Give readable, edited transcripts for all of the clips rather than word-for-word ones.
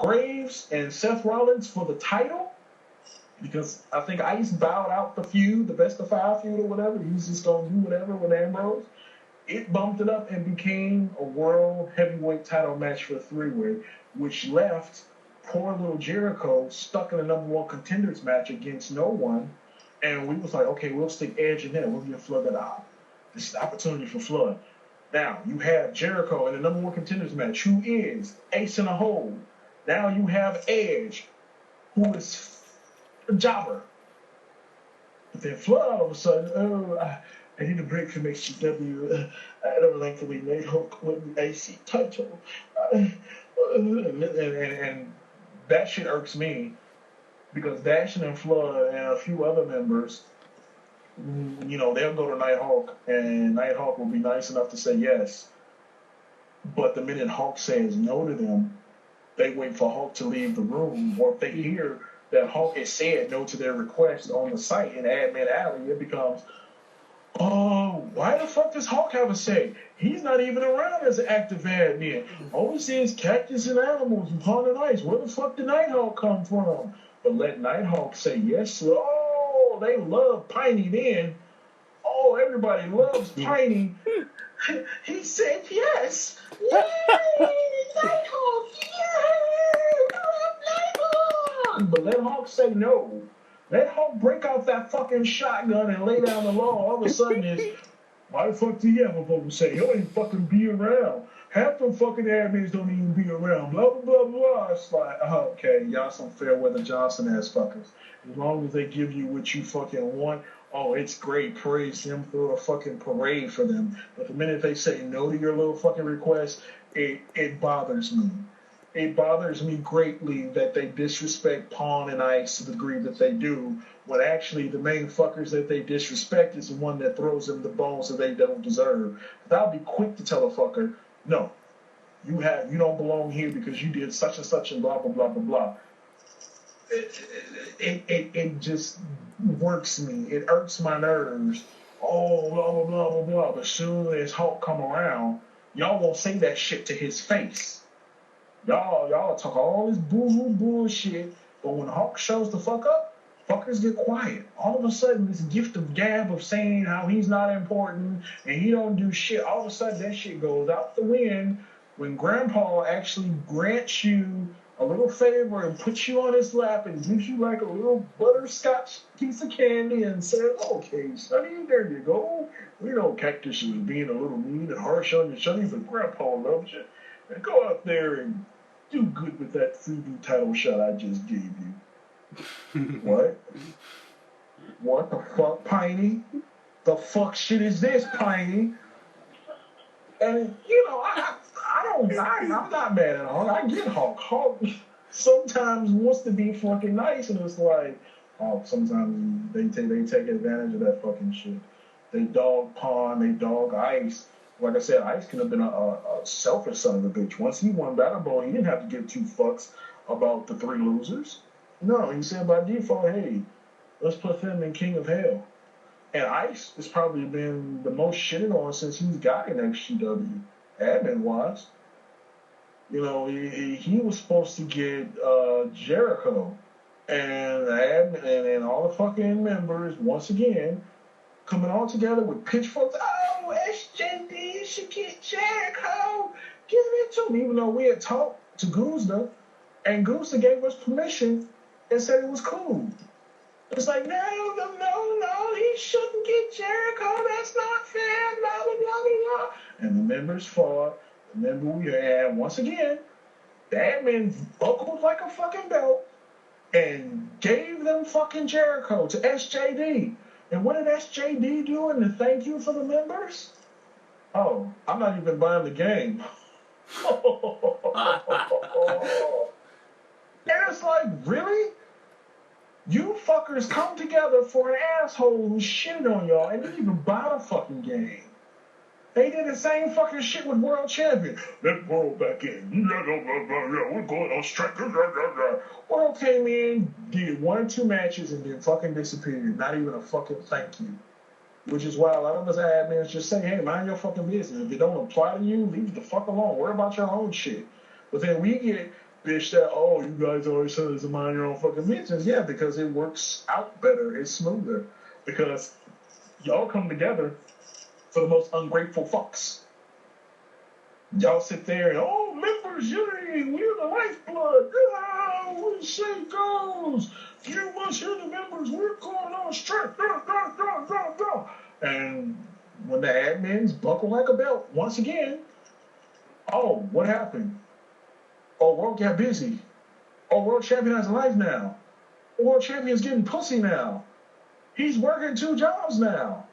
Graves and Seth Rollins for the title because I think Ice bowed out the feud, the best of 5 feud or whatever. He was just going to do whatever with Ambrose. It bumped it up and became a world heavyweight title match for 3-way, which left poor little Jericho stuck in a number 1 contenders match against no one. And we was like, okay, we'll stick Edge in there. We'll give Flood that out. This is the opportunity for Flood. Now, you have Jericho in the number 1 contenders match, who is ace in a hole. Now you have Edge, who is a jobber. But then Flood all of a sudden, I need a break from HCW. I don't like the way Nate Hook win the AC title. And that shit irks me because Dashin and Flood and a few other members, they'll go to Nighthawk and Nighthawk will be nice enough to say yes. But the minute Hawk says no to them, they wait for Hawk to leave the room. Or if they hear that Hawk has said no to their request on the site in Admin Alley, it becomes, oh, why the fuck does Hawk have a say? He's not even around as an active admin. All we see is cactus and animals and pond and ice. Where the fuck did Nighthawk come from? But let Nighthawk say yes. Oh, they love Piney then. Oh, everybody loves Piney. He said yes. Yay! Nighthawk, yay! Nighthawk! But let Hawk say no. Let Hawk break out that fucking shotgun and lay down the law. All of a sudden it's, why the fuck do you have a vote to say? He'll ain't fucking be around. Half them fucking admins don't even be around. Blah, blah, blah, blah. It's like, okay, y'all some Fairweather Johnson ass fuckers. As long as they give you what you fucking want, oh, it's great. Praise them, throw a fucking parade for them. But the minute they say no to your little fucking request, it bothers me. It bothers me greatly that they disrespect Pawn and Ice to the degree that they do, when actually the main fuckers that they disrespect is the one that throws them the bones that they don't deserve. But I'll be quick to tell a fucker, no, you don't belong here because you did such and blah, blah, blah, blah, blah. It just works me. It irks my nerves. Oh, blah, blah, blah, blah, blah. But as soon as Hulk come around, y'all won't say that shit to his face. Y'all talk all this boo-hoo bullshit, but when Hawk shows the fuck up, fuckers get quiet. All of a sudden, this gift of gab of saying how he's not important and he don't do shit, all of a sudden that shit goes out the wind when Grandpa actually grants you a little favor and puts you on his lap and gives you like a little butterscotch piece of candy and says, okay, sonny, there you go. We know Cactus is being a little mean and harsh on you, sonny, but Grandpa loves you. And go out there and do good with that freebie title shot I just gave you. What? What the fuck, Piney? The fuck shit is this, Piney? And, I'm not mad at Hawk. I get Hawk. Hawk sometimes wants to be fucking nice, and it's like, sometimes they take advantage of that fucking shit. They dog Pawn, they dog Ice. Like I said, Ice could have been a selfish son of a bitch. Once he won Battle Bowl, he didn't have to give 2 fucks about the 3 losers. No, he said by default, hey, let's put him in King of Hell. And Ice has probably been the most shitted on since he's got in XGW, admin-wise. He was supposed to get Jericho. And all the fucking members, once again, coming all together with pitchforks. Oh, SJD should get Jericho. Give it to him. Even though we had talked to Guzda, and Guzda gave us permission and said it was cool. It's like, no, he shouldn't get Jericho. That's not fair, blah, blah, blah, blah. And the members fought. And once again, the admin buckled like a fucking belt and gave them fucking Jericho to SJD. And what did SJD do in the thank you for the members? Oh, I'm not even buying the game. And it's like, really? You fuckers come together for an asshole who shitted on y'all and didn't even buy the fucking game. They did the same fucking shit with World Champion. Let World back in. We're going on strike. World came in, did 1 or 2 matches, and then fucking disappeared. Not even a fucking thank you. Which is why a lot of us admins just say, hey, mind your fucking business. If it don't apply to you, leave it the fuck alone. Worry about your own shit. But then we get bitch that, oh, you guys always tell us to mind your own fucking business. Yeah, because it works out better. It's smoother. Because y'all come together for the most ungrateful fucks. Y'all sit there and, oh, members unity, we're the lifeblood. Oh, we say goes. You must hear the members. We're going on strike. And when the admins buckle like a belt, once again, oh, what happened? Oh, world got busy. Oh, world champion has a life now. World champion's getting pussy now. He's working 2 jobs now.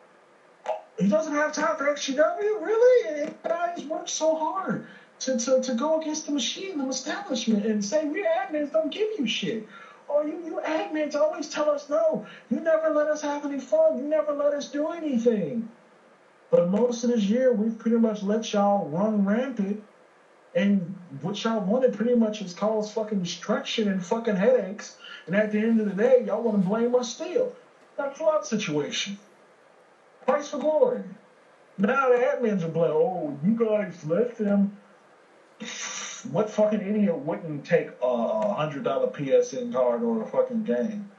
He doesn't have time for XGW, really? And guys work so hard to go against the machine, the establishment, and say, we admins don't give you shit. Or you admins always tell us no. You never let us have any fun. You never let us do anything. But most of this year, we've pretty much let y'all run rampant. And what y'all wanted pretty much is cause fucking destruction and fucking headaches. And at the end of the day, y'all want to blame us still. That flood situation. Price for glory. Now the admins are blaming, oh, you guys let them. What fucking idiot wouldn't take a $100 PSN card or a fucking game?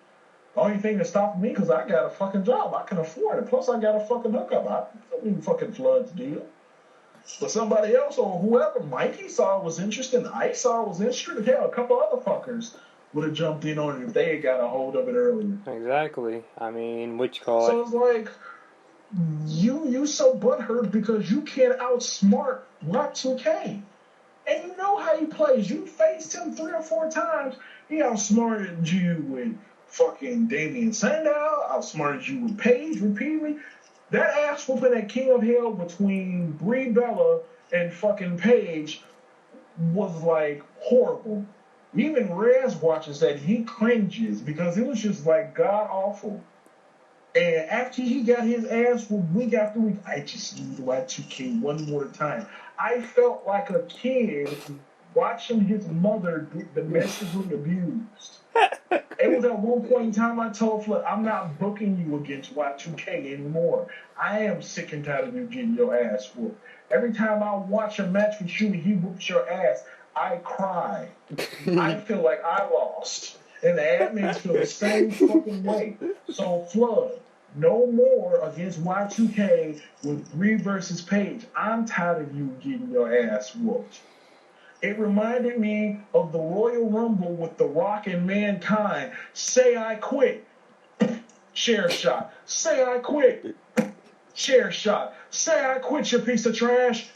The only thing that stopped me because I got a fucking job. I can afford it. Plus, I got a fucking hookup. I don't need fucking Flood's deal. But somebody else or whoever, Mikey saw was interested, I saw was interested. Hell, a couple other fuckers would have jumped in on it if they had got a hold of it earlier. Exactly. I mean, what you call so it? So it's like, you so butthurt because you can't outsmart Y2K. And you know how he plays. You faced him 3 or 4 times. He outsmarted you with fucking Damian Sandow, outsmarted you with Paige repeatedly. That ass whooping at King of Hell between Brie Bella and fucking Paige was like horrible. Even Rez watches that, he cringes because it was just like god awful. And after he got his ass whooped week after week, I just need Y2K one more time. I felt like a kid watching his mother get domestically abused. It was at one point in time I told Flood, I'm not booking you against Y2K anymore. I am sick and tired of you getting your ass whooped. Every time I watch a match with you and he whoops your ass, I cry. I feel like I lost. And the admins feel the same fucking way. So Flood, no more against Y2K with Brie versus Paige. I'm tired of you getting your ass whooped. It reminded me of the Royal Rumble with The Rock and Mankind. Say I quit. Chair shot. Say I quit. Chair shot. Say I quit, you piece of trash.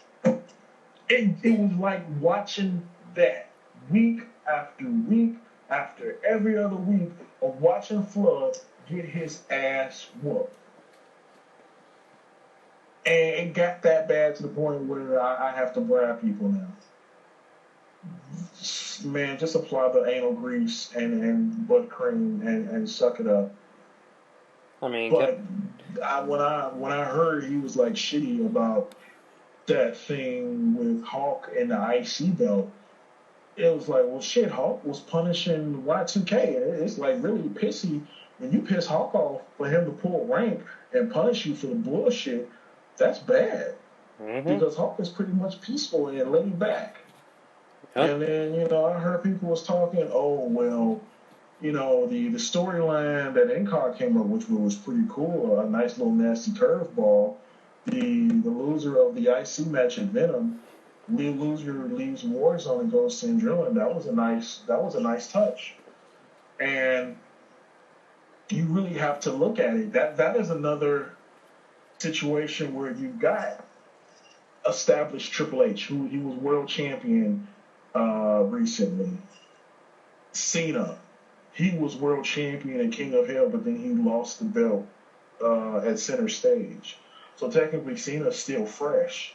It was like watching that week after week after every other week of watching Flood get his ass whooped. And it got that bad to the point where I have to bribe people now. Man, just apply the anal grease and butt cream and suck it up. I mean, but when I heard he was like shitty about that thing with Hawk and the IC belt, it was like, well, shit, Hawk was punishing Y2K. It's like really pissy when you piss Hawk off for him to pull rank and punish you for the bullshit. That's bad because Hawk is pretty much peaceful and laid back. Yep. And then, I heard people was talking, oh, well, the storyline that NCAR came up with was pretty cool, a nice little nasty curveball. The loser of the IC match at Venom, the loser leaves Warzone and goes to Adrenaline. That was a nice touch. And you really have to look at it. That is another situation where you've got established Triple H, who he was world champion recently. Cena, he was world champion and King of Hell, but then he lost the belt at Center Stage. So technically, Cena's still fresh.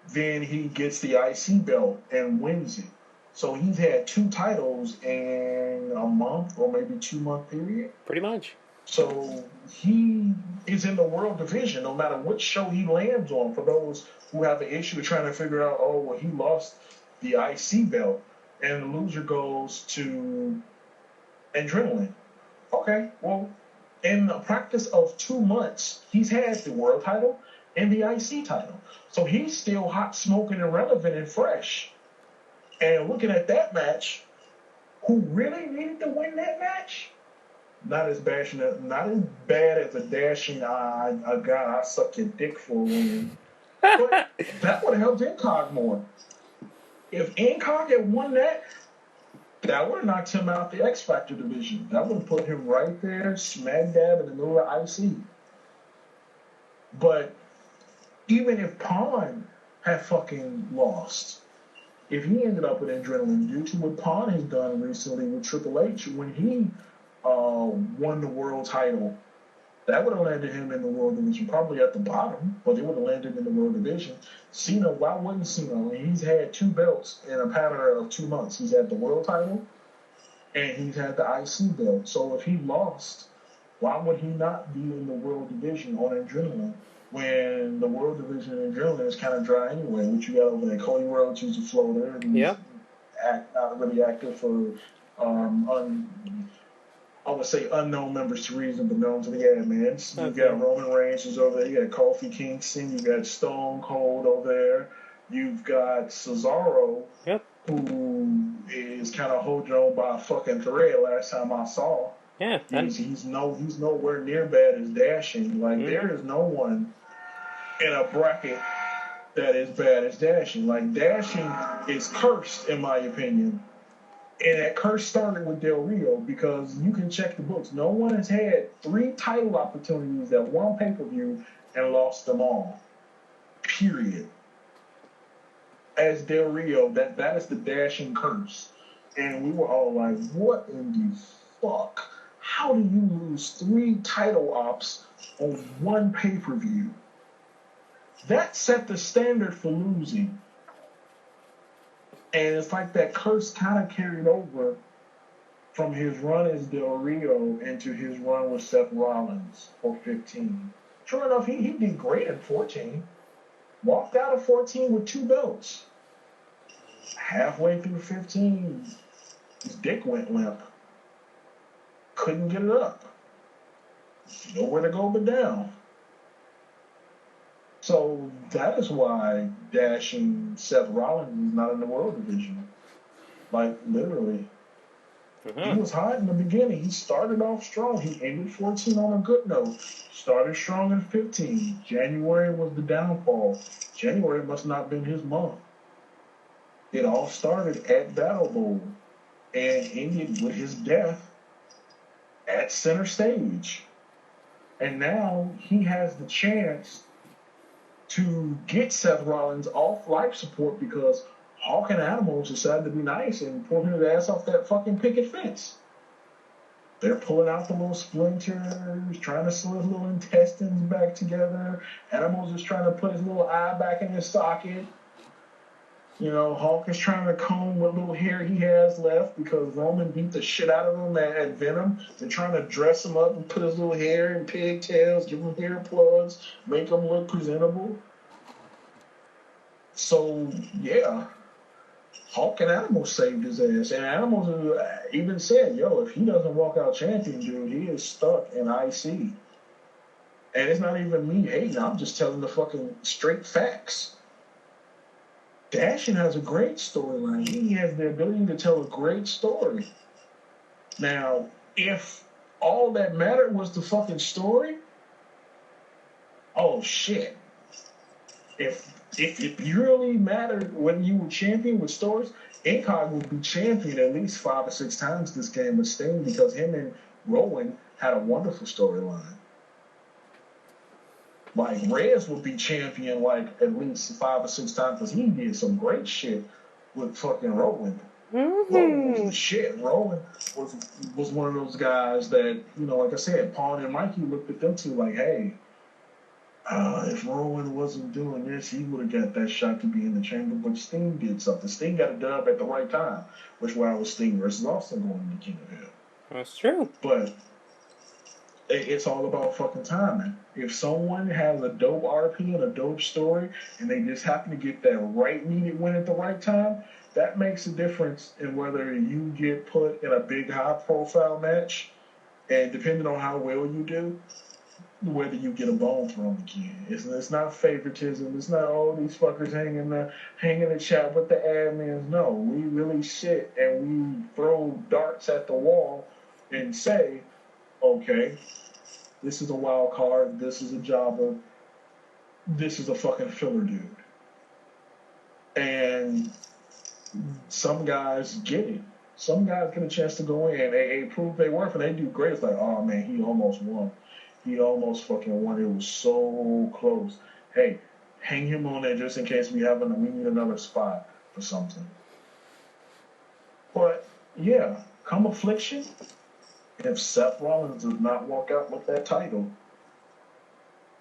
Then he gets the IC belt and wins it. So he's had 2 titles in a month or maybe 2-month period. Pretty much. So he is in the world division no matter what show he lands on. For those who have an issue trying to figure out, oh, well, he lost the IC belt and the loser goes to Adrenaline. Okay, well, in a practice of 2 months, he's had the world title and the IC title. So he's still hot, smoking, and relevant and fresh. And looking at that match, who really needed to win that match? Not as bad as a dashing a guy I suck your dick for winning. But that would have helped Incog more. If Incog had won that, that would have knocked him out the X Factor division. That would have put him right there, smack dab in the middle of IC. But even if Pawn had fucking lost, if he ended up with Adrenaline due to what Pawn has done recently with Triple H when he won the world title, that would have landed him in the world division, probably at the bottom, but it would have landed in the world division. Cena, why wouldn't Cena? I mean, he's had 2 belts in a pattern of 2 months. He's had the world title, and he's had the IC belt. So if he lost, why would he not be in the world division on Adrenaline when the world division in Adrenaline is kind of dry anyway? What you got over there? Cody Rhodes, who's a floater, and he's not really active for I would say unknown members to reason, but known to the ad man. You got Roman Reigns who's over there. You got Kofi Kingston. You got Stone Cold over there. You've got Cesaro, who is kind of holding on by a fucking thread. Last time I saw, he's nowhere near bad as Dashing. Like there is no one in a bracket that is bad as Dashing. Like Dashing is cursed, in my opinion. And that curse started with Del Rio because you can check the books. No one has had 3 title opportunities at one pay-per-view and lost them all. Period. As Del Rio, that is the Dashing curse. And we were all like, what in the fuck? How do you lose 3 title ops on one pay-per-view? That set the standard for losing. And it's like that curse kind of carried over from his run as Del Rio into his run with Seth Rollins for 15. Sure enough, he did great in 14. Walked out of 14 with 2 belts. Halfway through 15, his dick went limp. Couldn't get it up. Nowhere to go but down. So that is why Dashing Seth Rollins is not in the world division. Like, literally. He was hot in the beginning. He started off strong. He ended 14 on a good note. Started strong in 15. January was the downfall. January must not have been his month. It all started at Battle Bowl and ended with his death at center stage. And now he has the chance to get Seth Rollins off life support because Hawk and Animals decided to be nice and pull his ass off that fucking picket fence. They're pulling out the little splinters, trying to sew his little intestines back together. Animals is trying to put his little eye back in his socket. You know, Hawk is trying to comb what little hair he has left because Roman beat the shit out of him at Venom. They're trying to dress him up and put his little hair in pigtails, give him hair plugs, make him look presentable. So, yeah, Hawk and Animals saved his ass. And Animals even said, yo, if he doesn't walk out champion, dude, he is stuck in IC. And it's not even me hating. I'm just telling the fucking straight facts. Dashing has a great storyline. He has the ability to tell a great story. Now, if all that mattered was the fucking story, oh shit. If it really mattered when you were champion with stories, Incog would be champion at least 5 or 6 times this game with Sting because him and Rowan had a wonderful storyline. Like, Rez would be champion, like, at least 5 or 6 times because he did some great shit with fucking Rowan. Rowan was the shit. Rowan was one of those guys that, you know, like I said, Paul and Mikey looked at them two like, hey, if Rowan wasn't doing this, he would have got that shot to be in the chamber, but Sting did something. Sting got a dub at the right time, which why was Sting versus Austin going to King of Hell. That's true. But it's all about fucking timing. If someone has a dope RP and a dope story, and they just happen to get that right needed win at the right time, that makes a difference in whether you get put in a big high-profile match, and depending on how well you do, whether you get a bone from again. It's not favoritism. It's not all these fuckers hanging the chat with the admins. No, we really sit and we throw darts at the wall and say, okay, this is a wild card. This is a jobber. This is a fucking filler dude. And some guys get it. Some guys get a chance to go in. They prove their worth and they do great. It's like, oh man, he almost won. He almost fucking won. It was so close. Hey, hang him on there just in case we need another spot for something. But yeah, come Affliction, if Seth Rollins does not walk out with that title,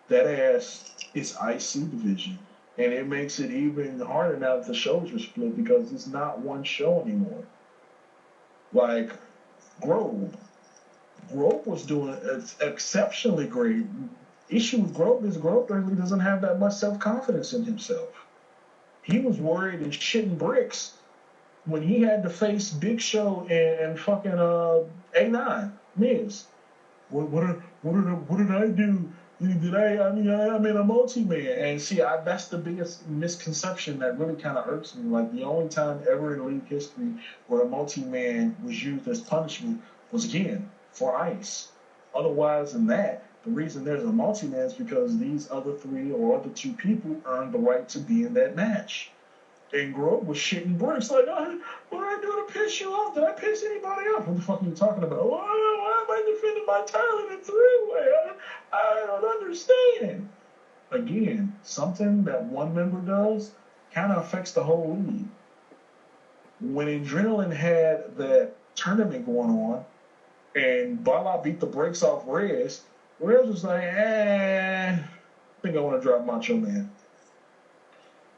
that ass is IC division. And it makes it even harder now that the shows are split because it's not one show anymore. Like Grove. Grove was doing exceptionally great. Issue with Grove is Grove really doesn't have that much self-confidence in himself. He was worried and shitting bricks when he had to face Big Show and fucking A9 Miz. What did I do? I'm in a multi-man. And see, that's the biggest misconception that really kind of irks me. Like, the only time ever in league history where a multi-man was used as punishment was, again, for ice. Otherwise than that, the reason there's a multi-man is because these other three or other two people earned the right to be in that match. And Grove was shitting bricks like, what did I do to piss you off? Did I piss anybody off? What the fuck are you talking about? Why am I defending my title in a three-way? I don't understand. Again, something that one member does kind of affects the whole league. When Adrenaline had that tournament going on and Bala beat the brakes off Rez was like, I think I want to drop Macho Man.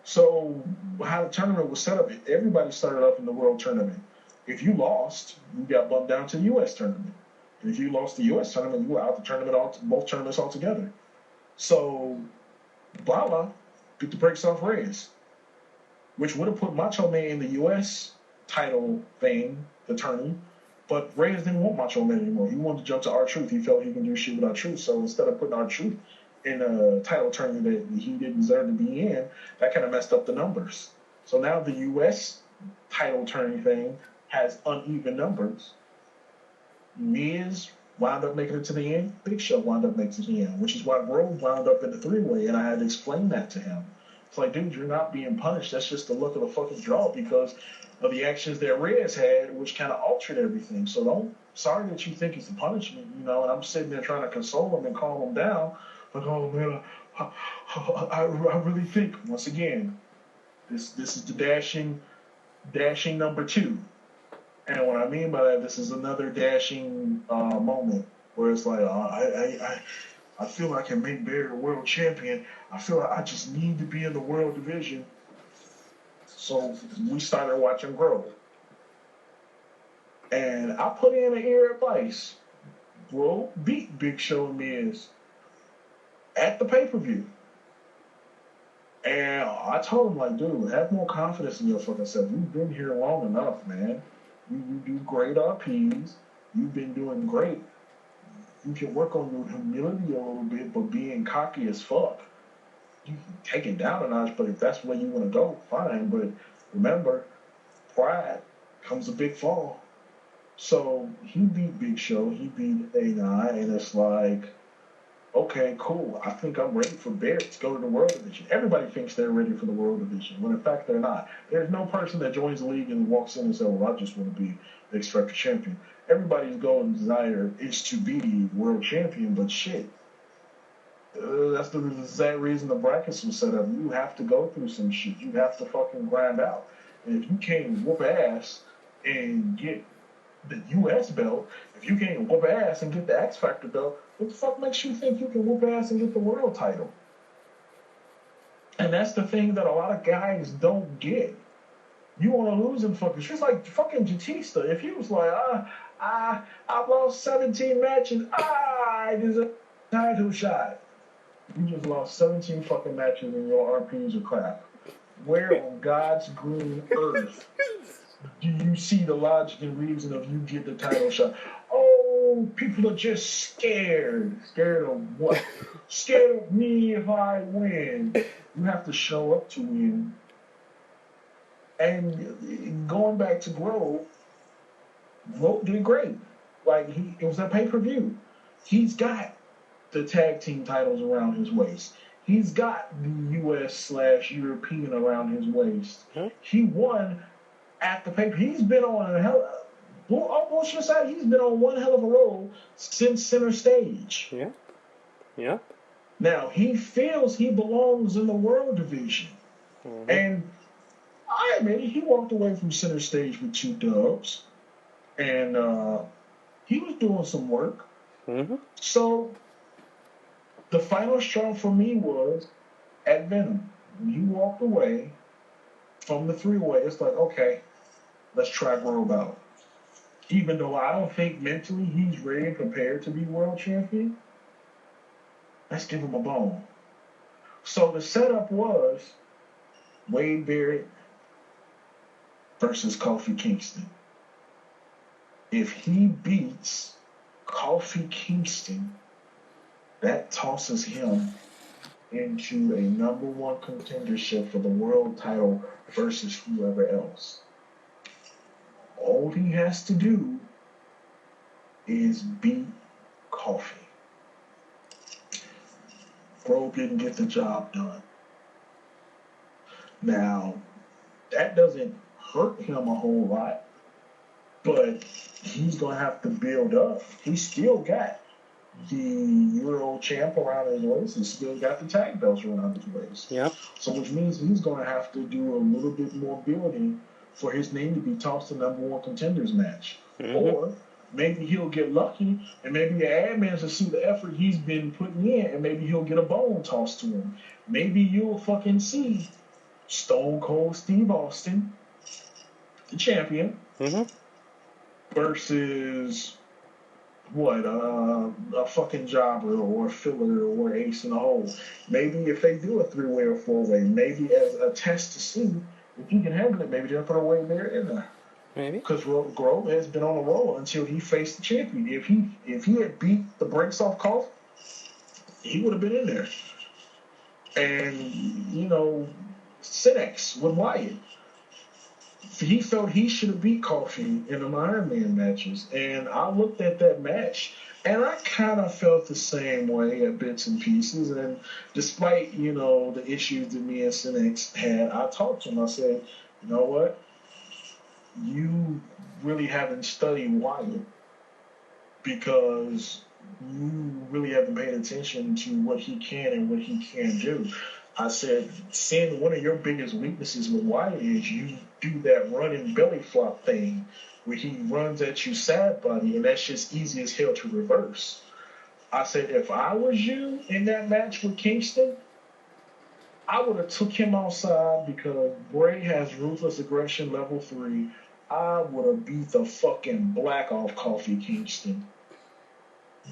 So how the tournament was set up, everybody started up in the World Tournament. If you lost, you got bumped down to the U.S. Tournament. And if you lost the U.S. Tournament, you were out the tournament, both tournaments altogether. So Bala beat the brakes off Reyes, which would have put Macho Man in the U.S. title thing, the tourney. But Reyes didn't want Macho Man anymore. He wanted to jump to R-Truth. He felt he can do shit without Truth. So instead of putting R-Truth in a title tournament that he didn't deserve to be in, that kind of messed up the numbers. So now the U.S. title tourney thing has uneven numbers. Miz wound up making it to the end. Big Show wound up making it to the end, which is why Grove wound up in the three-way, and I had to explain that to him. It's like, dude, you're not being punished. That's just the look of the fucking draw because of the actions that Reyes had, which kind of altered everything. So sorry that you think it's a punishment, and I'm sitting there trying to console him and calm him down. Like, oh man, I really think, once again, this is the dashing number 2. And what I mean by that, this is another dashing moment where it's like, I feel I can make Barry a world champion. I feel like I just need to be in the world division. So we started watching Grove. And I put in an ear advice. Grove beat Big Show and Miz at the pay-per-view. And I told him, like, dude, have more confidence in your fucking self. You've been here long enough, man. You do great RPs. You've been doing great. You can work on your humility a little bit, but being cocky as fuck. You can take it down a notch, but if that's where you want to go, fine. But remember, pride comes a big fall. So he beat Big Show. He beat A9, and it's like, okay, cool. I think I'm ready for Barrett to go to the World Division. Everybody thinks they're ready for the World Division, when in fact they're not. There's no person that joins the league and walks in and says, well, I just want to be the X Factor champion. Everybody's goal and desire is to be the world champion, but shit. That's the exact reason the brackets were set up. You have to go through some shit. You have to fucking grind out. And if you can't whoop ass and get the U.S. belt, if you can't whoop ass and get the X Factor belt, what the fuck makes you think you can whoop ass and get the world title? And that's the thing that a lot of guys don't get. You want to lose in fucking... It's like fucking Batista. If he was like, I've lost 17 matches, I deserve a title shot. You just lost 17 fucking matches and your RPs are crap. Where on God's green earth do you see the logic and reason of you get the title shot? Oh, oh, people are just scared. Scared of what? Scared of me if I win. You have to show up to win. And going back to Grove, Grove did great. Like it was a pay-per-view. He's got the tag team titles around his waist. He's got the US/European around his waist. He won at the paper. He's been on a hell. Almost your side. He's been on one hell of a roll since Center Stage. Yeah. Yeah. Now he feels he belongs in the World Division, and I admit he walked away from Center Stage with 2 dubs, and he was doing some work. So the final straw for me was at Venom. When he walked away from the 3-way, it's like, okay, let's try Grove out. Even though I don't think mentally he's ready and prepared to be world champion, let's give him a bone. So the setup was Wade Barrett versus Kofi Kingston. If he beats Kofi Kingston, that tosses him into a #1 contendership for the world title versus whoever else. All he has to do is beat Kofi. Grove didn't get the job done. Now, that doesn't hurt him a whole lot, but he's going to have to build up. He's still got the Euro champ around his waist. He's still got the tag belts around his waist. Yep. So which means he's going to have to do a little bit more building for his name to be tossed to #1 contenders match. Or maybe he'll get lucky and maybe the admins will see the effort he's been putting in and maybe he'll get a bone tossed to him. Maybe you'll fucking see Stone Cold Steve Austin, the champion, versus what, a fucking jobber or a filler or ace in the hole. Maybe if they do a 3-way or 4-way, maybe as a test to see if he can handle it, maybe they'll put a way there in there. Maybe. Because Grove has been on a roll until he faced the champion. If he had beat the brakes off Kofi, he would have been in there. And, Sinex with Wyatt. He felt he should have beat Kofi in the Iron Man matches. And I looked at that match, and I kind of felt the same way at bits and pieces. And despite, the issues that me and Sinex had, I talked to him. I said, you know what? You really haven't studied Wyatt because you really haven't paid attention to what he can and what he can do. I said, seeing one of your biggest weaknesses with Wyatt is you do that running belly flop thing where he runs at you side body, and that's just easy as hell to reverse. I said, if I was you in that match with Kingston, I would have took him outside because Bray has ruthless aggression level 3. I would have beat the fucking black off Kofi Kingston.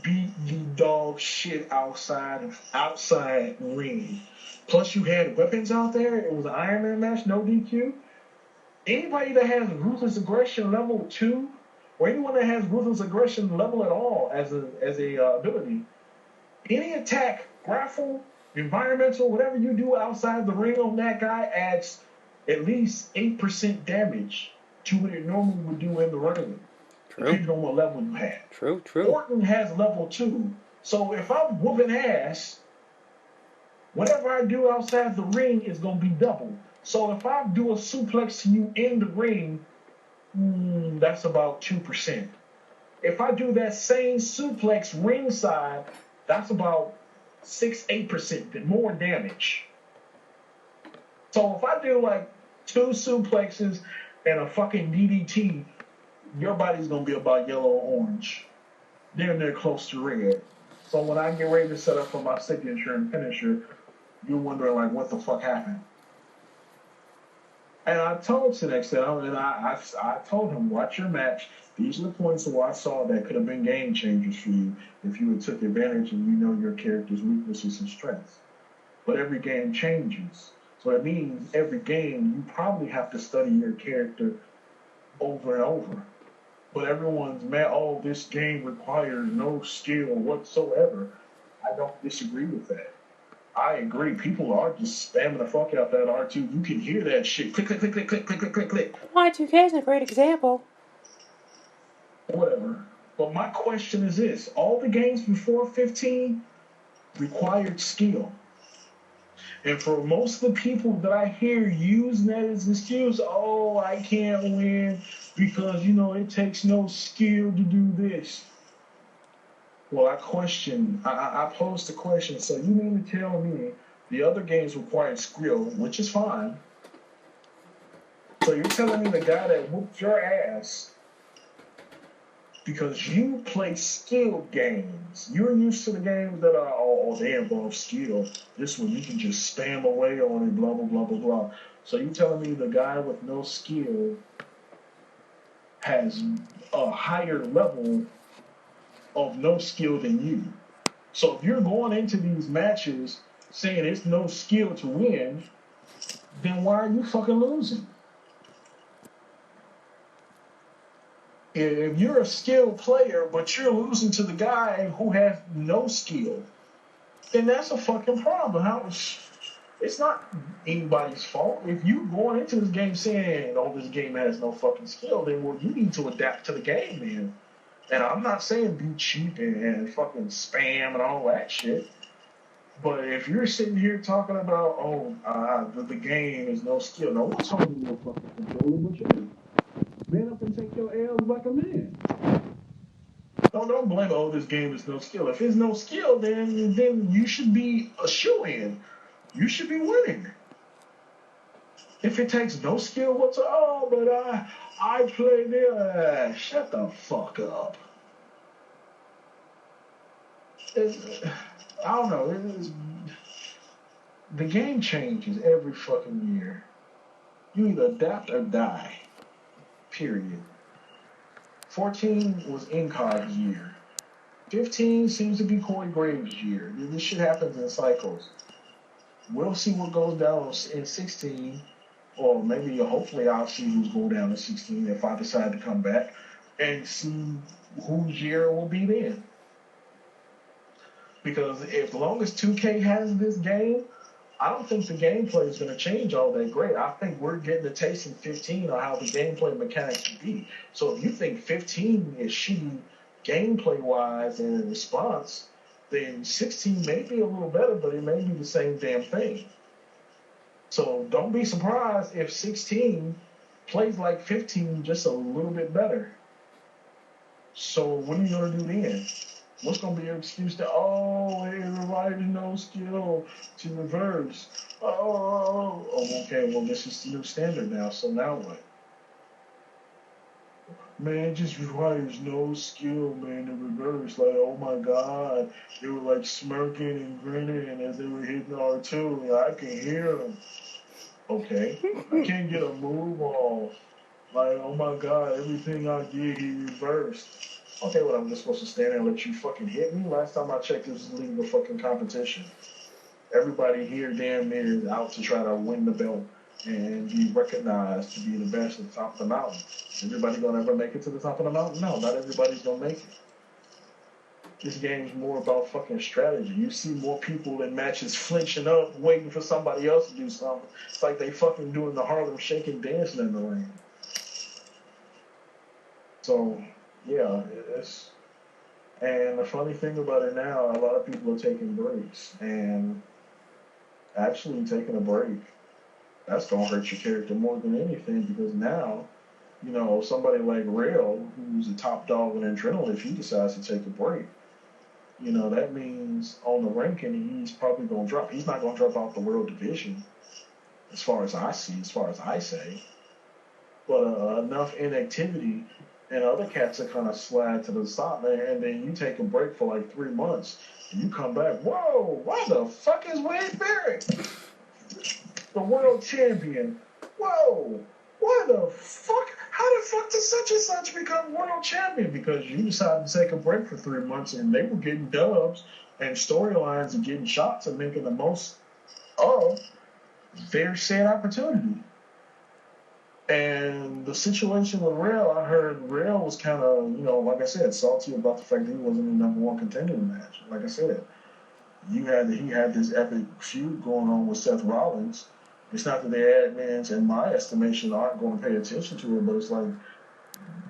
Beat the dog shit outside ring. Plus you had weapons out there. It was an Iron Man match, no DQ. Anybody that has ruthless aggression level 2, or anyone that has ruthless aggression level at all as a ability, any attack, grapple, environmental, whatever you do outside the ring on that guy adds at least 8% damage to what it normally would do in the ring. Depending on what level you have. True. Orton has level 2. So if I'm whooping ass, whatever I do outside the ring is going to be double. So if I do a suplex to you in the ring, that's about 2%. If I do that same suplex ringside, that's about 6-8% more damage. So if I do like 2 suplexes and a fucking DDT, your body's going to be about yellow or orange. They're close to red. So when I get ready to set up for my signature and finisher, you're wondering, like, what the fuck happened? And I told Sinex that, and I told him, watch your match. These are the points where I saw that could have been game changers for you if you had took advantage and you know your character's weaknesses and strengths. But every game changes. So that means every game you probably have to study your character over and over. but everyone's mad. Oh, this game requires no skill whatsoever. I don't disagree with that. I agree. People are just spamming the fuck out that R2. You can hear that shit. Click, click, click, click, click, click, click, click, click. Y2K is a great example. Whatever. But my question is this: all the games before 15 required skill. And for most of the people that I hear using that as an excuse, oh, I can't win because, it takes no skill to do this. Well, I posed the question, so you mean to tell me the other games required skill, which is fine. So you're telling me the guy that whooped your ass because you play skill games. You're used to the games that are, they involve skill. This one, you can just spam away on it, blah, blah, blah, blah, blah. So you're telling me the guy with no skill has a higher level of no skill than you. So if you're going into these matches saying it's no skill to win, then why are you fucking losing? If you're a skilled player, but you're losing to the guy who has no skill, then that's a fucking problem. It's not anybody's fault. If you're going into this game saying, oh, this game has no fucking skill, then, well, you need to adapt to the game, man. And I'm not saying be cheap and fucking spam and all that shit. But if you're sitting here talking about, the game is no skill, no one's holding your fucking controller but you. Man up and take your L's like a man. Don't blame, this game is no skill. If it's no skill, then you should be a shoo-in. You should be winning. If it takes no skill whatsoever, but I play there, shut the fuck up. I don't know. The game changes every fucking year. You either adapt or die. Period. 14 was Incar's year. 15 seems to be Corey Graves' year. This shit happens in cycles. We'll see what goes down in 16, or maybe hopefully I'll see who's going down in 16 if I decide to come back, and see whose year will be then. Because as long as 2K has this game, I don't think the gameplay is going to change all that great. I think we're getting a taste in 15 on how the gameplay mechanics can be. So if you think 15 is shitty gameplay-wise and in response, then 16 may be a little better, but it may be the same damn thing. So don't be surprised if 16 plays like 15 just a little bit better. So what are you going to do then? What's going to be your excuse to, everybody no skill to reverse? Okay, well, this is the new standard now, so now what? Man, it just requires no skill, man, to reverse. Like, oh my God, they were like smirking and grinning as they were hitting R2. I can hear them. Okay, I can't get a move off. Like, oh my God, everything I did, he reversed. Okay, what, I'm just supposed to stand there and let you fucking hit me? Last time I checked, this is legal fucking competition. Everybody here damn near is out to try to win the belt and be recognized to be the best at the top of the mountain. Is everybody gonna ever make it to the top of the mountain? No, not everybody's gonna make it. This game's more about fucking strategy. You see more people in matches flinching up, waiting for somebody else to do something. It's like they fucking doing the Harlem Shaking dancing in the ring. So, yeah, and the funny thing about it now, a lot of people are taking breaks, and actually taking a break, that's gonna hurt your character more than anything, because now, somebody like Rail, who's a top dog in Adrenaline, if he decides to take a break, that means on the ranking, he's probably gonna drop. He's not gonna drop out the world division, as far as I say, but enough inactivity and other cats are kind of slide to the side, man, and then you take a break for like 3 months, and you come back, whoa, why the fuck is Wade Barrett the world champion? Whoa, why the fuck? How the fuck did such and such become world champion? Because you decided to take a break for 3 months, and they were getting dubs and storylines and getting shots and making the most of their said opportunity. And the situation with Rail, I heard Rail was kind of, like I said, salty about the fact that he wasn't in the number one contender match. Like I said, he had this epic feud going on with Seth Rollins. It's not that the admins, in my estimation, aren't going to pay attention to it, but it's like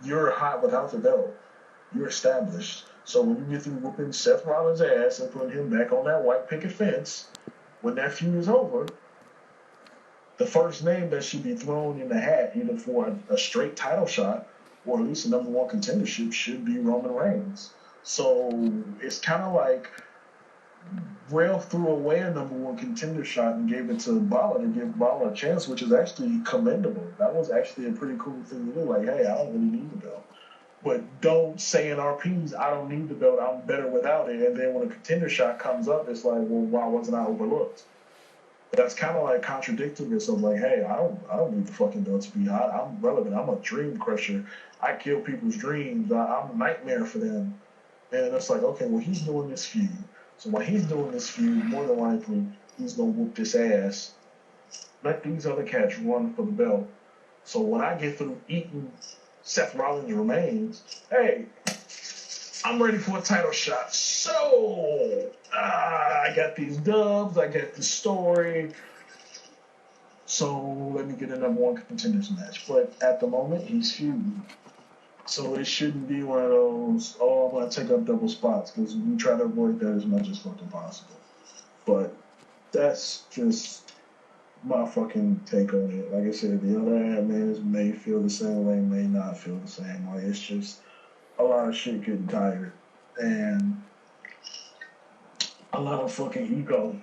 you're hot without the belt. You're established. So when you get through whooping Seth Rollins' ass and putting him back on that white picket fence, when that feud is over, the first name that should be thrown in the hat, either for a straight title shot or at least a number one contendership, should be Roman Reigns. So it's kind of like Rail threw away a number one contender shot and gave it to Balor to give Balor a chance, which is actually commendable. That was actually a pretty cool thing to do. Like, hey, I don't really need the belt. But don't say in RPs, I don't need the belt, I'm better without it. And then when a contender shot comes up, it's like, well, why wasn't I overlooked? But that's kind of like contradicting yourself. Like, hey, I don't need the fucking belt to be hot. I'm relevant. I'm a dream crusher. I kill people's dreams. I'm a nightmare for them. And it's like, okay, well, he's doing this feud. So while he's doing this feud, more than likely, he's going to whoop this ass. Let these other cats run for the belt. So when I get through eating Seth Rollins' remains, hey, I'm ready for a title shot. So, I got these dubs. I got the story. So let me get a number one contenders match. But at the moment, he's feuding. So it shouldn't be one of those, I'm going to take up double spots, because we try to avoid that as much as fucking possible. But that's just my fucking take on it. Like I said, the other admins may feel the same way, may not feel the same way. It's just a lot of shit getting tired. And a lot of fucking ego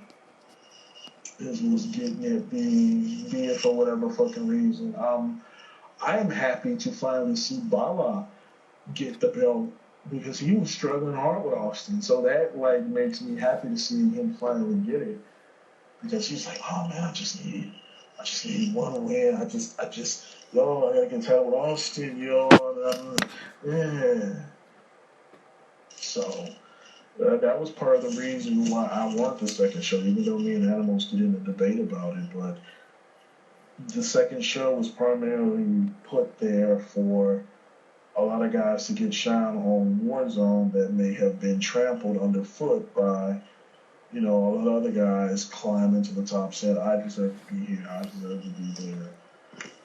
is what's getting it, be it for whatever fucking reason. I am happy to finally see Balor get the belt because he was struggling hard with Austin. So that like makes me happy to see him finally get it. Because he's like, oh man, I just need one win. I just I gotta get tired with Austin, yeah. So that was part of the reason why I want the second show, even though me and Animals get in a debate about it. But the second show was primarily put there for a lot of guys to get shine on Warzone that may have been trampled underfoot by, a lot of other guys climbing to the top, said, I deserve to be here, I deserve to be there.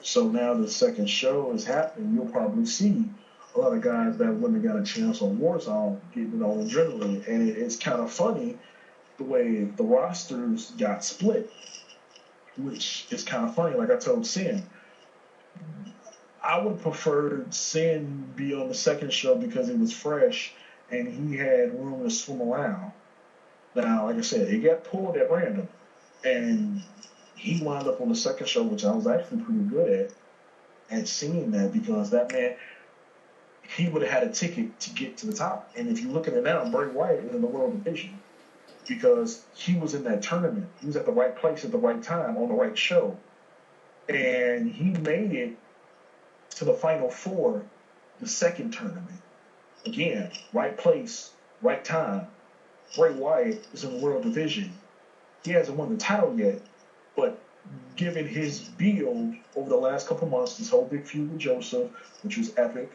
So now the second show is happening, you'll probably see a lot of guys that wouldn't have got a chance on Warzone getting on adrenaline. And it's kind of funny the way the rosters got split, which is kind of funny. Like I told Sin, I would have preferred Sin be on the second show because it was fresh and he had room to swim around. Now, like I said, it got pulled at random, and he wound up on the second show, which I was actually pretty good at seeing that, because that man, he would have had a ticket to get to the top. And if you look at it now, Bray Wyatt is in the world division because he was in that tournament. He was at the right place at the right time on the right show, and he made it to the Final Four, the second tournament. Again, right place, right time. Bray Wyatt is in the world division. He hasn't won the title yet, but given his build over the last couple months, this whole big feud with Joseph, which was epic,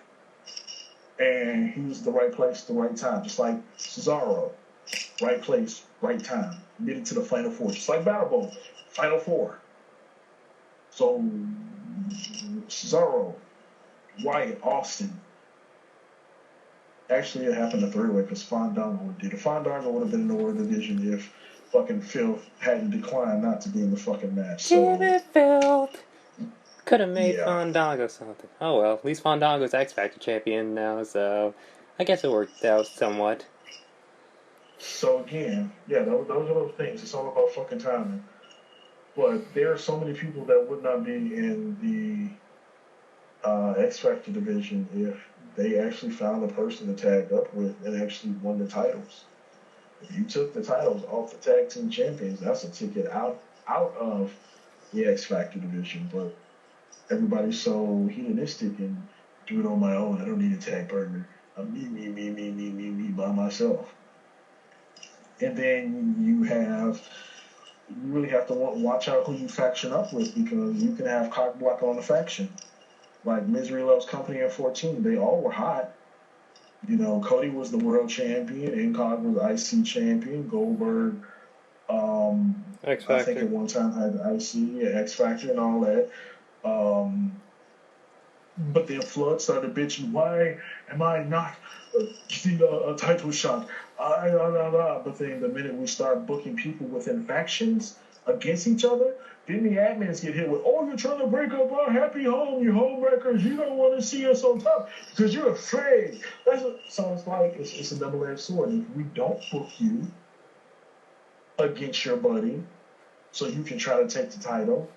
and he was the right place, the right time, just like Cesaro, right place, right time, made it to the Final Four, just like Battle Bowl, Final Four. So Cesaro, Wyatt, Austin. Actually, it happened a three-way because Fandango did it. Fandango would have been in the world division if fucking Phil hadn't declined not to be in the fucking match. So, Damn it, Phil. Could have made Fandango something. Oh well, at least Fandango's X Factor champion now, so I guess it worked out somewhat. So again, those are those things. It's all about fucking timing. But there are so many people that would not be in the X Factor division if they actually found a person to tag up with and actually won the titles. If you took the titles off the tag team champions, that's a ticket out of the X Factor division. But everybody's so hedonistic and do it on my own. I don't need a tag partner. I'm me by myself. And then you have you really have to watch out who you faction up with because you can have cock block on the faction. Like Misery Loves Company at 14, they all were hot. You know, Cody was the world champion, Incog was IC champion, Goldberg, X I think Factor. at one time had IC, X Factor, and all that. Um, but then Flood started bitching, why am I not getting a title shot? But then the minute we start booking people within factions against each other, then the admins get hit with, oh, you're trying to break up our happy home, you homewreckers. You don't want to see us on top because you're afraid. So it's like, it's a double-edged sword. If we don't book you against your buddy so you can try to take the title,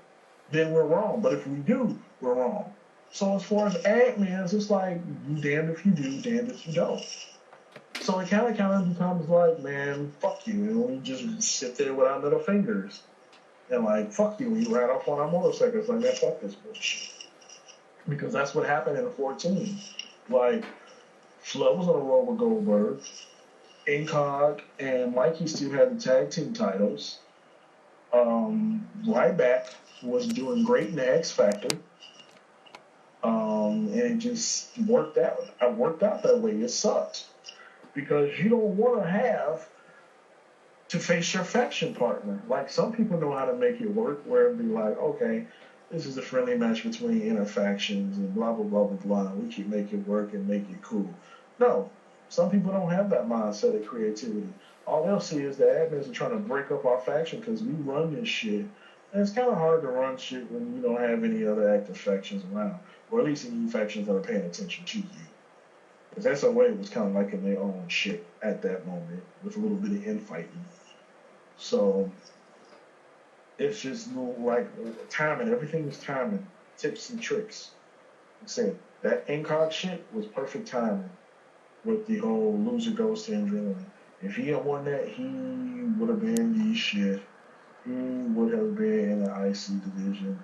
then we're wrong. But if we do, we're wrong. So as far as admins, it's like you damned if you do, damned if you don't. So it kind of becomes like, man, fuck you, and we just sit there with our little fingers and like, fuck you, we ride off on our motorcycles like, man, fuck this bullshit. Because that's what happened in the 14. Like, Flood was on a roll with Goldberg, Incog and Mikey still had the tag team titles. Ryback was doing great in the X Factor. And it just worked out. I worked out that way. It sucked because you don't want to have to face your faction partner. Like some people know how to make it work, where it'd be like, okay, this is a friendly match between inner factions and blah blah blah blah blah. We can make it work and make it cool. No, some people don't have that mindset of creativity. All they'll see is the admins are trying to break up our faction because we run this shit. And it's kind of hard to run shit when you don't have any other active factions around, or at least any factions that are paying attention to you. Because SOA was kind of like in their own shit at that moment with a little bit of infighting. So it's just like timing. Everything was timing, tips and tricks. I said that Incog shit was perfect timing with the whole loser goes to adrenaline. If he had won that, he would have been the shit. He would have been in the IC division.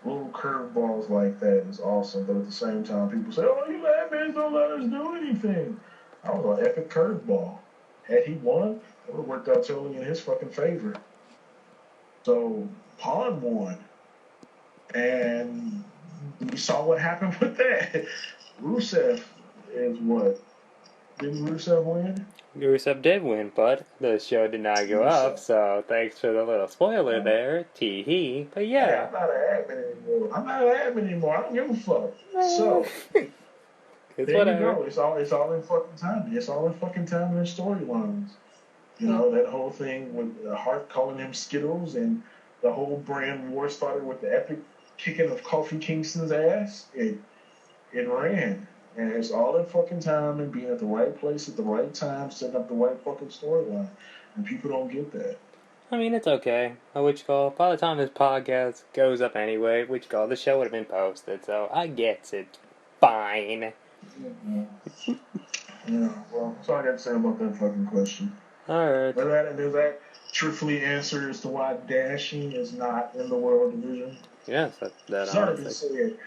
Little curveballs like that is awesome, but at the same time, people say, "Oh, you admins don't let us do anything." I was an epic curveball. Had he won, it would have worked out totally in his fucking favor. So Pawn won, and we saw what happened with that. Rusev is what? Didn't Rusev win? Rusev did win, but the show did not go up, so thanks for the little spoiler there. Tee hee. But yeah. Hey, I'm not an admin anymore. I don't give a fuck. So there you go. It's all in fucking timing. It's all in fucking timing and storylines. You know, that whole thing with Hart calling him Skittles and the whole brand war started with the epic kicking of Kofi Kingston's ass. It ran. And it's all in fucking time and being at the right place at the right time, setting up the right fucking storyline. And people don't get that. I mean, it's okay. By the time this podcast goes up anyway, the show would have been posted, so I get it. Fine. Yeah, well, that's all I got to say about that fucking question. Alright. Does that truthfully answer as to why Dashing is not in the World Division? Yes, that Sorry to say it.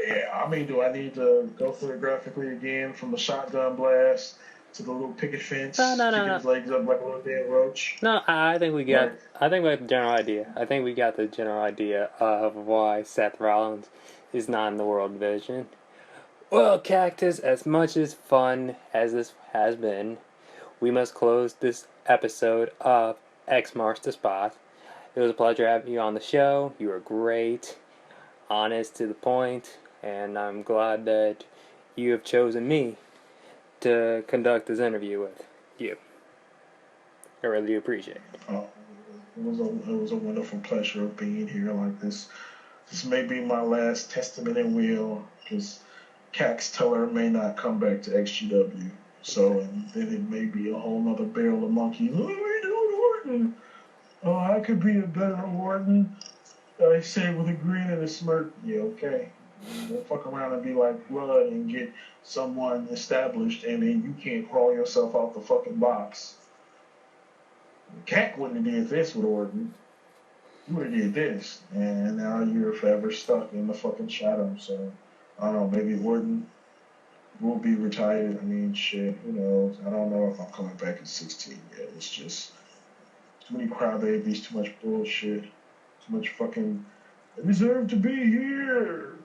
Yeah, I mean, do I need to go through it graphically again from the shotgun blast to the little picket fence, kicking his legs up like a little dead roach? No, I think we got the general idea. I think we got the general idea of why Seth Rollins is not in the World Division. Well, Cactus, as much as fun as this has been, we must close this episode of X Marks the Spot. It was a pleasure having you on the show. You were great, honest to the point, and I'm glad that you have chosen me to conduct this interview with you. I really appreciate it. It was a wonderful pleasure of being here like this. This may be my last testament and will, because Cax Teller may not come back to XGW. So and then it may be a whole nother barrel of monkeys. What are we doing, Orton? Oh, I could be a better Orton. I say with a grin and a smirk. Yeah, okay. Don't fuck around and be like Blood and get someone established and then you can't crawl yourself out the fucking box. Cat wouldn't have did this with Orton. You would have did this. And now you're forever stuck in the fucking shadow. So, I don't know, maybe Orton will be retired. I mean, shit, who knows? I don't know if I'm coming back at 16 yet. It's just Too many crybabies, too much bullshit, too much fucking, I deserve to be here.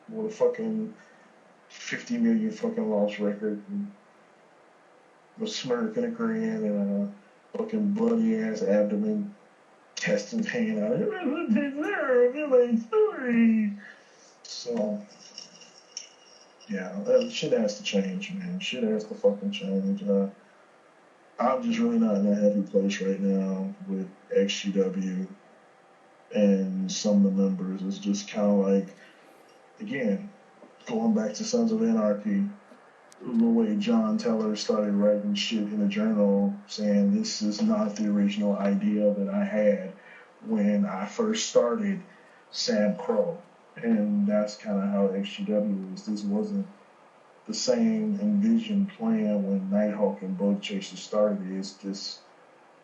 With a fucking 50 million fucking loss record and a smirk and a grin and a fucking bloody ass abdomen, intestines hanging out. It doesn't deserve my story. So, yeah, that shit has to change, man. Shit has to fucking change. I'm just really not in a happy place right now with XGW and some of the members. It's just kind of like, again, going back to Sons of Anarchy, the way John Teller started writing shit in a journal saying this is not the original idea that I had when I first started Sam Crow. And that's kind of how XGW is. This wasn't the same envisioned plan when Nighthawk and Bug Chaser started. It's just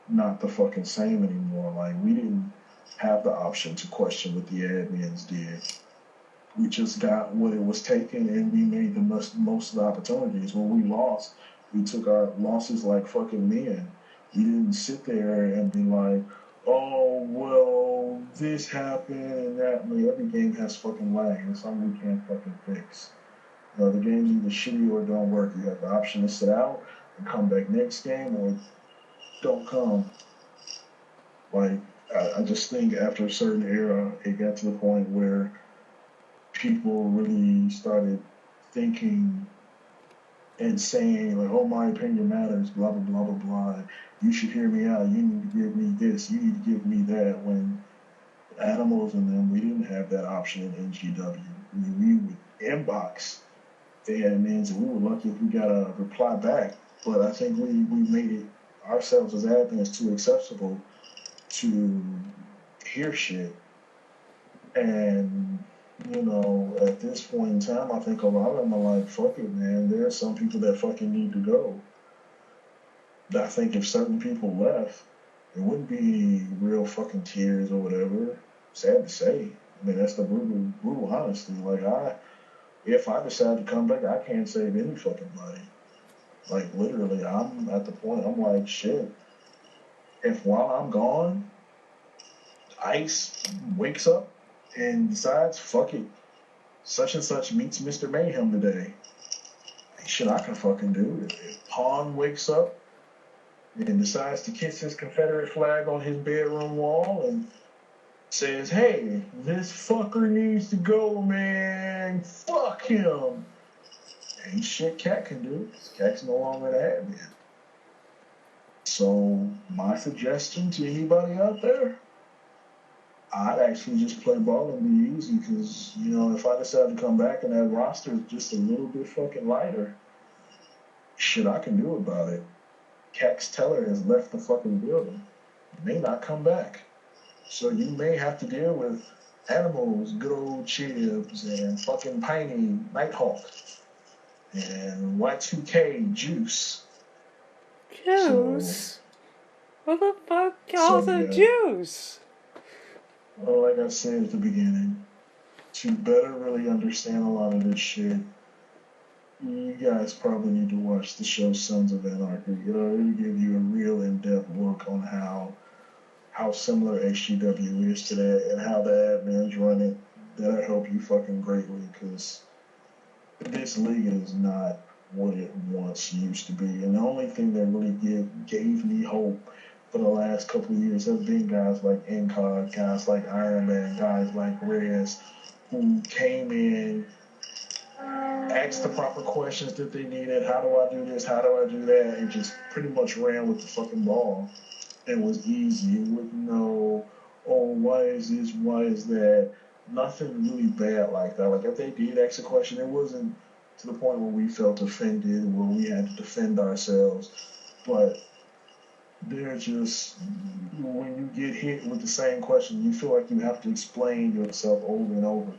not the fucking same anymore. Like, we didn't have the option to question what the admins did. We just got what it was taken, and we made the most of the opportunities. When we lost, we took our losses like fucking men. We didn't sit there and be like, oh, well, this happened and that. I mean, every game has fucking lag. It's something we can't fucking fix. The game's either shitty or don't work. You have the option to sit out and come back next game, or don't come. Like, I just think after a certain era, it got to the point where people really started thinking and saying, like, oh, my opinion matters, blah, blah, blah, blah, blah. You should hear me out. You need to give me this. You need to give me that. When Animals and them, we didn't have that option in NGW. I mean, we would inbox the admins, and we were lucky if we got a reply back. But I think we made it ourselves as admins too accessible to hear shit. And, you know, at this point in time, I think a lot of them are like, fuck it, man. There are some people that fucking need to go. I think if certain people left, it wouldn't be real fucking tears or whatever. Sad to say. I mean, that's the brutal honesty. Like, if I decide to come back, I can't save any fucking body. Like, literally, I'm at the point, I'm like, shit. If while I'm gone, Ice wakes up and decides, fuck it, such and such meets Mr. Mayhem today. Shit, I can fucking do it. If Pawn wakes up and decides to kiss his Confederate flag on his bedroom wall and says, hey, this fucker needs to go, man. Fuck him. Ain't shit Cat can do. Cat's no longer an admin. So, my suggestion to anybody out there, I'd actually just play ball and be easy, because, you know, if I decide to come back and that roster is just a little bit fucking lighter, shit I can do about it. Cax Teller has left the fucking building. May not come back. So you may have to deal with Animals, good old Chibs, and fucking Piney, Nighthawk, and Y2K, Juice. Juice? What the fuck calls a juice? Well, like I said at the beginning, to better really understand a lot of this shit, you guys probably need to watch the show Sons of Anarchy. It'll give you a real in-depth look on how similar XGW is to that and how the admins run it. That'll help you fucking greatly, because this league is not what it once used to be. And the only thing that really gave me hope for the last couple of years have been guys like Incog, guys like Iron Man, guys like Rez, who came in, asked the proper questions that they needed. How do I do this? How do I do that? And just pretty much ran with the fucking ball. It was easy. It wouldn't know, oh, why is this? Why is that? Nothing really bad like that. Like, if they did ask a question, it wasn't to the point where we felt offended, where we had to defend ourselves. But they're just, when you get hit with the same question, you feel like you have to explain yourself over and over.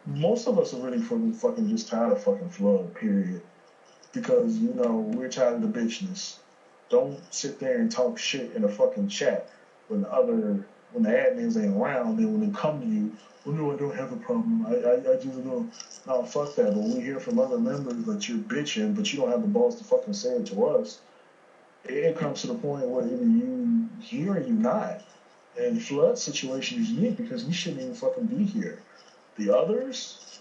Most of us are really fucking just tired of fucking Flood, period. Because, you know, we're tired of the bitchness. Don't sit there and talk shit in a fucking chat when the admins ain't around. Then when they come to you, well, no, I don't have a problem. I just don't. No, fuck that. But we hear from other members that you're bitching, but you don't have the balls to fucking say it to us. it comes to the point where either you here or you not. And Flood's situation is unique because he shouldn't even fucking be here. The others,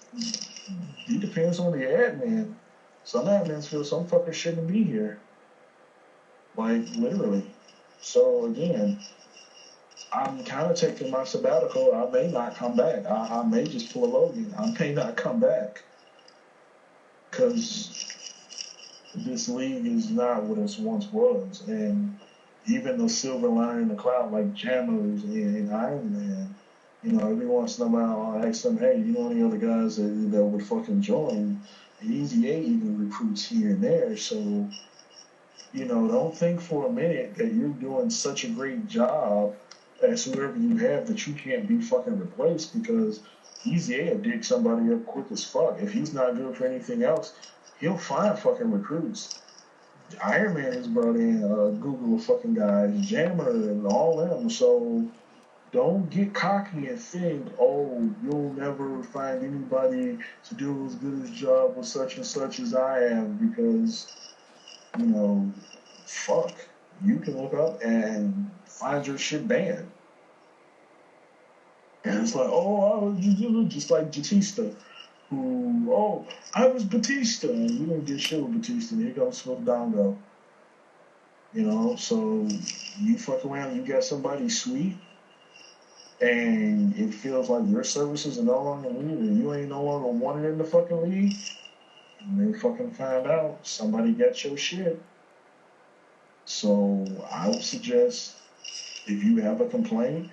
it depends on the admin. Some admins feel some fuckers shouldn't be here. Like, literally. So, again, I'm kind of taking my sabbatical. I may not come back. I may just pull a Logan. I may not come back. Because this league is not what it once was. And even the silver lining in the cloud, like Jammers and Iron Man, every once in a while I'll ask them, hey, you know any other guys that would fucking join? And Easy A even recruits here and there. So, don't think for a minute that you're doing such a great job as whoever you have that you can't be fucking replaced because Easy A will dig somebody up quick as fuck. If he's not good for anything else, he'll find fucking recruits. Iron Man has brought in Google fucking guys, Jammer and all them. So don't get cocky and think, oh, you'll never find anybody to do as good a job with such and such as I have because, you know, fuck. You can look up and find your shit banned. And it's like, oh, I was just like Batista, who, oh, I was Batista, and you didn't get shit with Batista. And here comes Smoke Dongo. So you fuck around, you got somebody sweet, and it feels like your services are no longer needed, and you ain't no longer wanted in the fucking league, and they fucking find out somebody got your shit. So I would suggest if you have a complaint,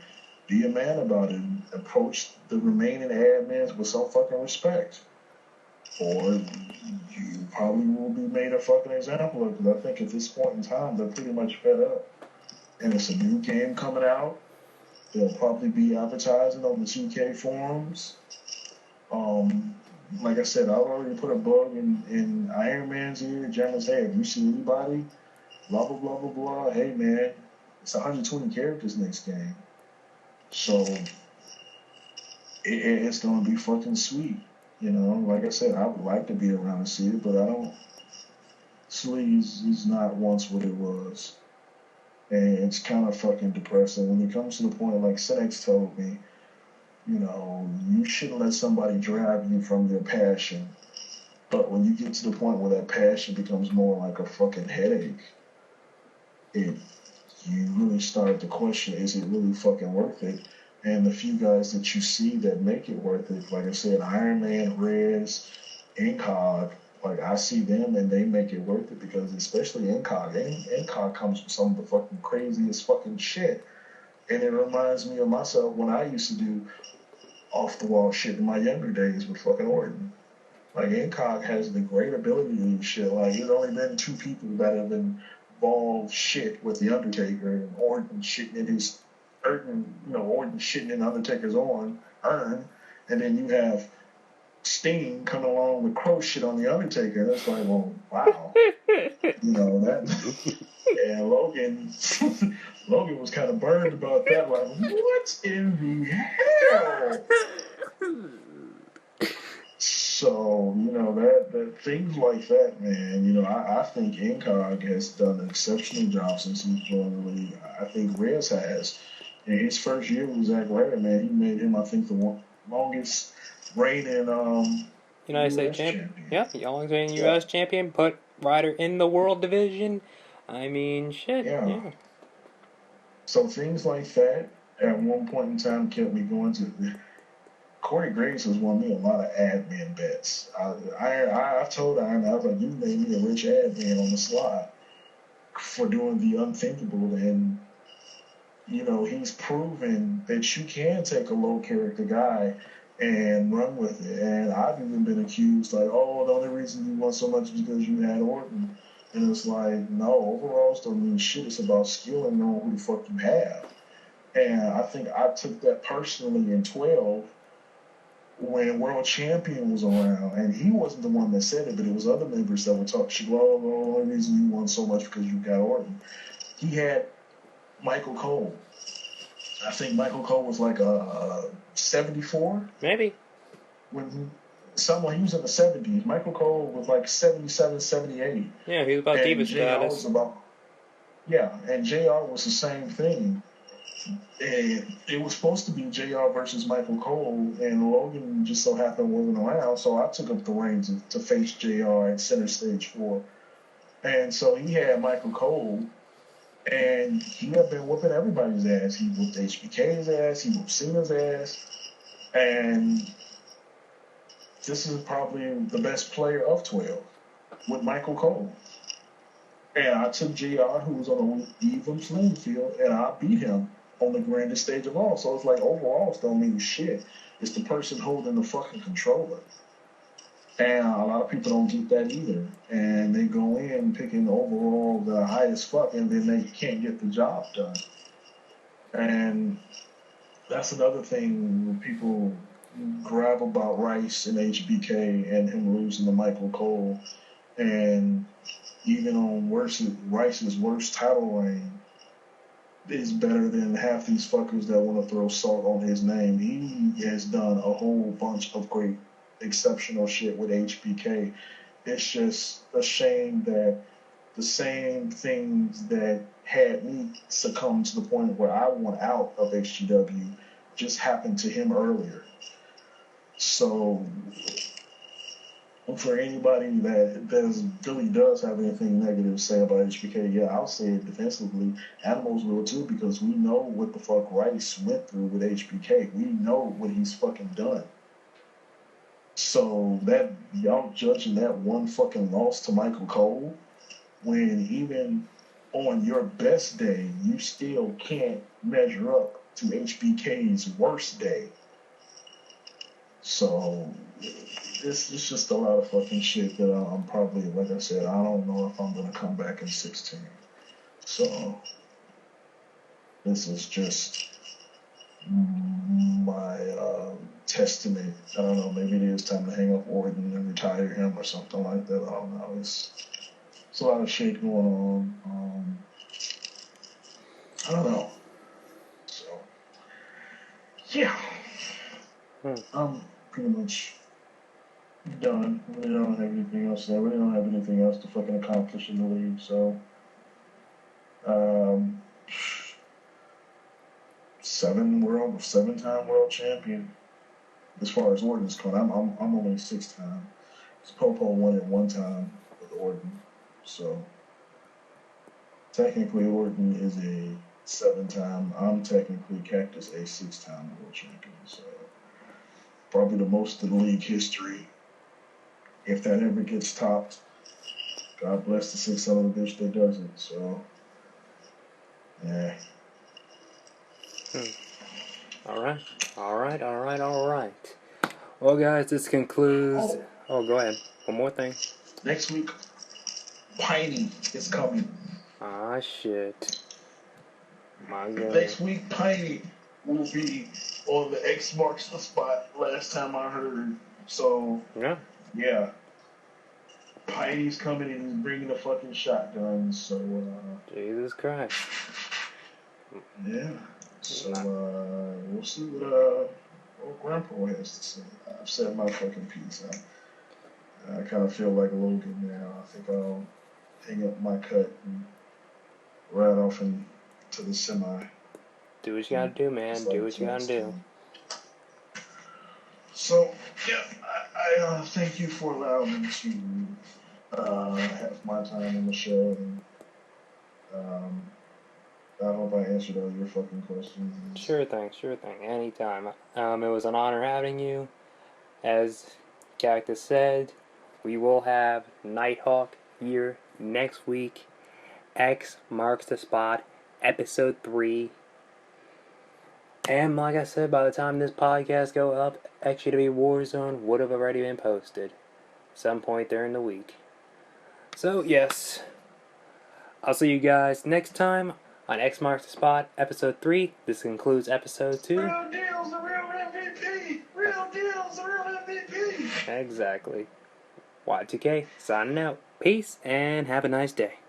be a man about it. Approach the remaining admins with some fucking respect. Or you probably will be made a fucking example of because I think at this point in time they're pretty much fed up. And it's a new game coming out. They'll probably be advertising on the 2K forums. Like I said, I already put a bug in Iron Man's ear. Jeremy's, hey, have you seen anybody? Blah, blah, blah, blah, blah. Hey, man, it's 120 characters next game. So it's going to be fucking sweet. Like I said, I would like to be around and see it, but I don't. Sleaze is not once what it was. And it's kind of fucking depressing when it comes to the point, like Senex told me, you shouldn't let somebody drive you from their passion. But when you get to the point where that passion becomes more like a fucking headache, you really start to question, is it really fucking worth it? And the few guys that you see that make it worth it, like I said, Iron Man, Rez, Incog, like I see them and they make it worth it because especially Incog. Incog comes with some of the fucking craziest fucking shit. And it reminds me of myself when I used to do off the wall shit in my younger days with fucking Orton. Like Incog has the great ability to do shit. Like there's only been 2 people that have involved shit with the Undertaker and Orton shitting in his Orton shitting in Undertaker's urn, and then you have Sting coming along with crow shit on the Undertaker. That's like, well, wow, that. And Logan was kind of burned about that. Like, what in the hell? So that things like that, man. I think Incog has done an exceptional job since he's joined the league. I think Rez has. In his first year with Zack Ryder, man, he made him, I think, the longest reigning United States champion. Yeah, the longest reigning U.S. champion. Put Ryder in the world division. I mean, shit. Yeah. So things like that at one point in time kept me going to. Corey Graves has won me a lot of admin bets. I told Iron, I was like, you made me a rich admin on the slot for doing the unthinkable, and he's proven that you can take a low character guy and run with it. And I've even been accused like, oh, the only reason you won so much is because you had Orton. And it's like, no, overalls don't mean shit. It's about skill and knowing who the fuck you have. And I think I took that personally in 12 when World Champion was around. And he wasn't the one that said it, but it was other members that would talk shit. Well, the only reason you won so much because you got Orton. He had Michael Cole. I think Michael Cole was like a 74. Maybe. When he was in the 70s. Michael Cole was like 77, 78. Yeah, he was about Diva status. Yeah, and JR was the same thing. And it was supposed to be JR versus Michael Cole, and Logan just so happened wasn't around, so I took up the reins to face JR at Center Stage 4. And so he had Michael Cole, and he had been whooping everybody's ass. He whooped HBK's ass, he whooped Cena's ass, and this is probably the best player of 12 with Michael Cole. And I took JR, who was on an even playing field, and I beat him on the grandest stage of all. So it's like overall, it don't mean shit. It's the person holding the fucking controller. And a lot of people don't get that either. And they go in picking overall the highest fuck, and then they can't get the job done. And that's another thing when people grab about Rice and HBK and him losing to Michael Cole. And even on Rice's worst title reign, is better than half these fuckers that want to throw salt on his name. He has done a whole bunch of great, exceptional shit with HBK. It's just a shame that the same things that had me succumb to the point where I want out of HGW just happened to him earlier. So for anybody that really does have anything negative to say about HBK, yeah, I'll say it defensively. Animals will too, because we know what the fuck Rice went through with HBK. We know what he's fucking done. So that y'all judging that one fucking loss to Michael Cole, when even on your best day, you still can't measure up to HBK's worst day. So it's just a lot of fucking shit that I'm probably, like I said, I don't know if I'm gonna come back in 16. So this is just my testament. I don't know, maybe it is time to hang up Orton and retire him or something like that. I don't know. It's a lot of shit going on. I don't know. So yeah, I'm pretty much done. Really don't have anything else to say. Really don't have anything else to fucking accomplish in the league. So, seven-time world champion. As far as Orton's going, I'm only 6-time. Popo won it one time with Orton. So technically, Orton is a 7-time. I'm technically Cactus a 6-time world champion. So probably the most in the league history. If that ever gets topped, God bless the sick son of a bitch that does it. So, yeah. All right. Well, guys, this concludes. Oh, go ahead. One more thing. Next week, Piney is coming. Ah, shit. My God. Next week, Piney will be on the X Marks the Spot. Last time I heard. So, yeah. Piney's coming and he's bringing the fucking shotgun. So, Jesus Christ. Yeah. So, we'll see what Grandpa has to say. I've said my fucking piece. I kind of feel like Logan now. I think I'll hang up my cut and ride off into the semi. Do what you gotta do, man. Do what you gotta do. So, yeah, I thank you for allowing me to have my time on the show. And, I hope I answered all your fucking questions. Sure thing. Anytime. It was an honor having you. As Cactus said, we will have Nighthawk here next week. X marks the spot, episode 3. And like I said, by the time this podcast go up, XGW Warzone would have already been posted. Some point during the week. So, yes. I'll see you guys next time on X Marks the Spot, episode 3. This concludes episode 2. Real deals, the real MVP! Real deals, the real MVP! Exactly. Y2K signing out. Peace and have a nice day.